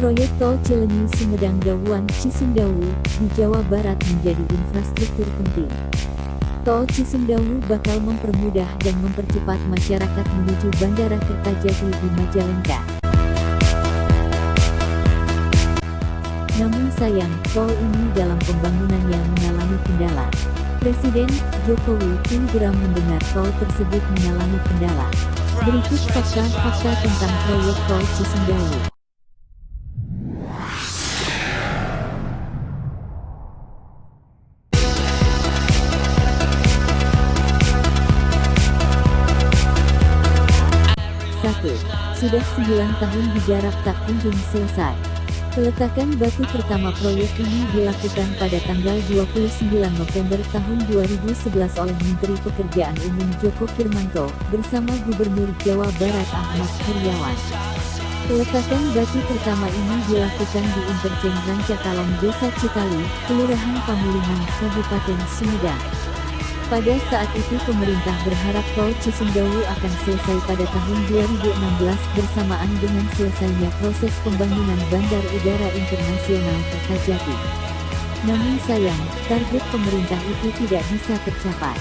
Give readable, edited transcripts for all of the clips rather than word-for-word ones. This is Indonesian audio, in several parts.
Proyek Tol Cilenyi Sumedang Dawuan Cisumdawu di Jawa Barat menjadi infrastruktur penting. Tol Cisumdawu bakal mempermudah dan mempercepat masyarakat menuju Bandara Kertajati di Majalengka. Namun sayang, tol ini dalam pembangunannya mengalami kendala. Presiden Jokowi pun geram mendengar tol tersebut mengalami kendala. Berikut fakta-fakta tentang proyek Tol Cisumdawu. Sudah 9 tahun digarap tak kunjung selesai. Peletakan batu pertama proyek ini dilakukan pada tanggal 29 November tahun 2011 oleh Menteri Pekerjaan Umum Joko Firmanto bersama Gubernur Jawa Barat Ahmad Heriawan. Peletakan batu pertama ini dilakukan di Interchange Rancakalong Desa Citali, Kelurahan Pamulingan, Kabupaten Sumedang. Pada saat itu pemerintah berharap Tol Cisumdawu akan selesai pada tahun 2016 bersamaan dengan selesainya proses pembangunan Bandar Udara Internasional Kertajati. Namun sayang, target pemerintah itu tidak bisa tercapai.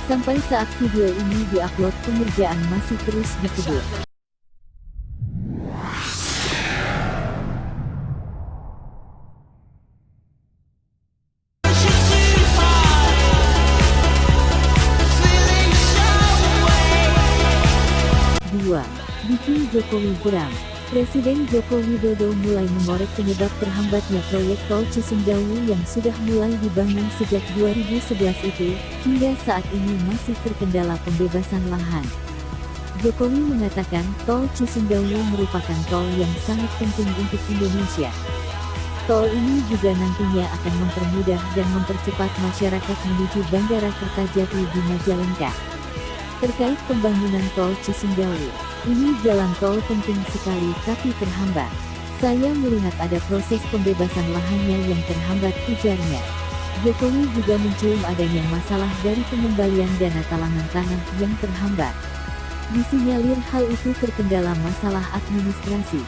Sampai saat video ini diupload pengerjaan masih terus dikebut. Bikin Jokowi geram. Presiden Joko Widodo mulai mengorek penyebab terhambatnya proyek Tol Cisumdawu yang sudah mulai dibangun sejak 2011 itu, hingga saat ini masih terkendala pembebasan lahan. Jokowi mengatakan Tol Cisumdawu merupakan tol yang sangat penting untuk Indonesia. Tol ini juga nantinya akan mempermudah dan mempercepat masyarakat menuju Bandara Kertajati di Majalengka. Terkait pembangunan Tol Cisumdawu, ini jalan tol penting sekali tapi terhambat. Saya melihat ada proses pembebasan lahannya yang terhambat, ujarnya. Jokowi juga mencium adanya masalah dari pengembalian dana talangan tanah yang terhambat. Disinyalir hal itu terkendala masalah administrasi.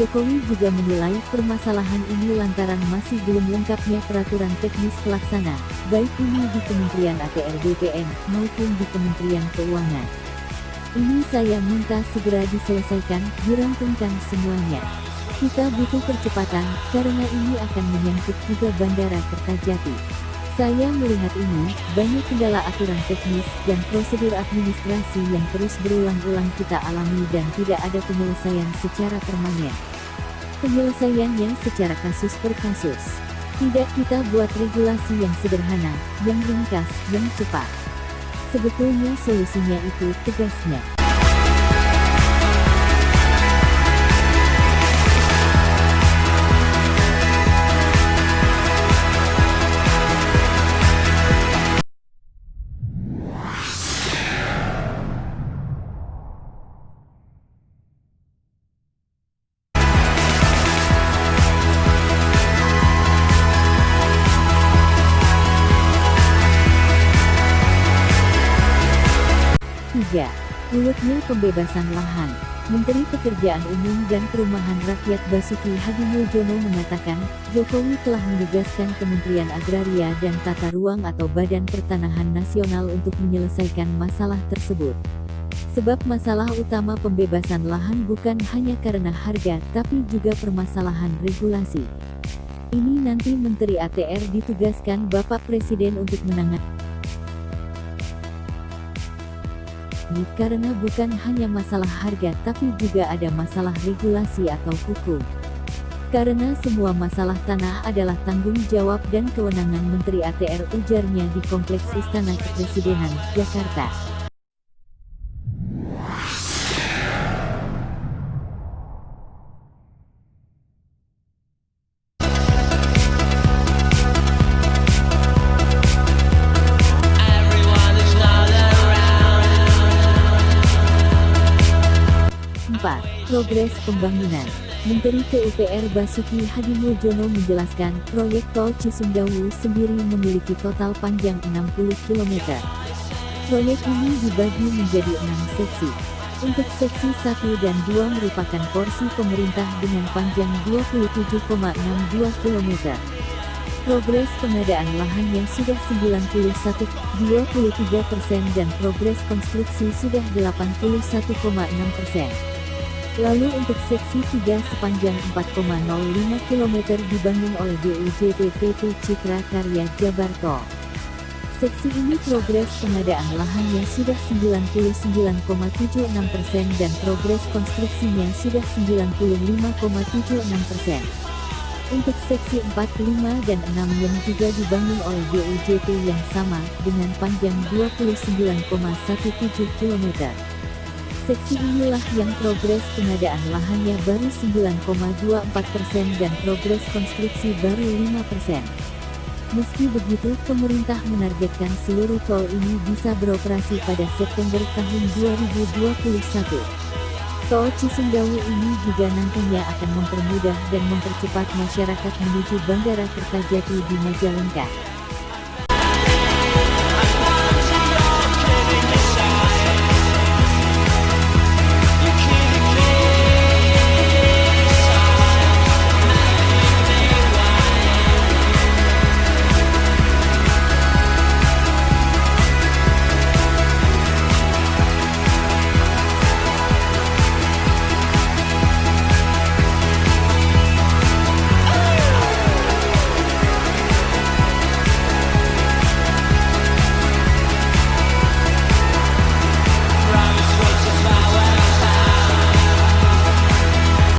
Jokowi juga menilai permasalahan ini lantaran masih belum lengkapnya peraturan teknis pelaksana, baik ini di Kementerian ATR BPN maupun di Kementerian Keuangan. Ini saya minta segera diselesaikan, dirampungkan semuanya. Kita butuh percepatan, karena ini akan menyangkut juga Bandara Kertajati. Saya melihat ini, banyak kendala aturan teknis dan prosedur administrasi yang terus berulang-ulang kita alami dan tidak ada penyelesaian secara permanen. Penyelesaiannya secara kasus per kasus. Tidak kita buat regulasi yang sederhana, yang ringkas, yang cepat. Sebetulnya solusinya itu, tegasnya. Ruwetnya pembebasan lahan. Menteri Pekerjaan Umum dan Perumahan Rakyat Basuki Hadimuljono mengatakan, Jokowi telah menugaskan Kementerian Agraria dan Tata Ruang atau Badan Pertanahan Nasional untuk menyelesaikan masalah tersebut. Sebab masalah utama pembebasan lahan bukan hanya karena harga, tapi juga permasalahan regulasi. Ini nanti Menteri ATR ditugaskan Bapak Presiden untuk menangani. Karena bukan hanya masalah harga tapi juga ada masalah regulasi atau hukum. Karena semua masalah tanah adalah tanggung jawab dan kewenangan Menteri ATR, ujarnya di Kompleks Istana Kepresidenan, Jakarta. Progres pembangunan. Menteri PUPR Basuki Hadimuljono menjelaskan, proyek Tol Cisumdawu sendiri memiliki total panjang 60 km. Proyek ini dibagi menjadi 6 seksi. Untuk seksi 1 dan 2 merupakan porsi pemerintah dengan panjang 27,62 km. Progres pengadaan lahan yang sudah 91,23% dan progres konstruksi sudah 81,6%. Lalu untuk seksi 3 sepanjang 4,05 km dibangun oleh BUJT PT Citra Karya Jabarto. Seksi ini progres pengadaan lahan yang sudah 99,76% dan progres konstruksinya sudah 95,76%. Untuk seksi 4, 5, dan 6 yang juga dibangun oleh BUJT yang sama, dengan panjang 29,17 km. Seksi inilah yang progres pengadaan lahannya baru 9,24% dan progres konstruksi baru 5%. Meski begitu, pemerintah menargetkan seluruh tol ini bisa beroperasi pada September tahun 2021. Tol Cisumdawu ini juga nantinya akan mempermudah dan mempercepat masyarakat menuju Bandara Kertajati di Majalengka.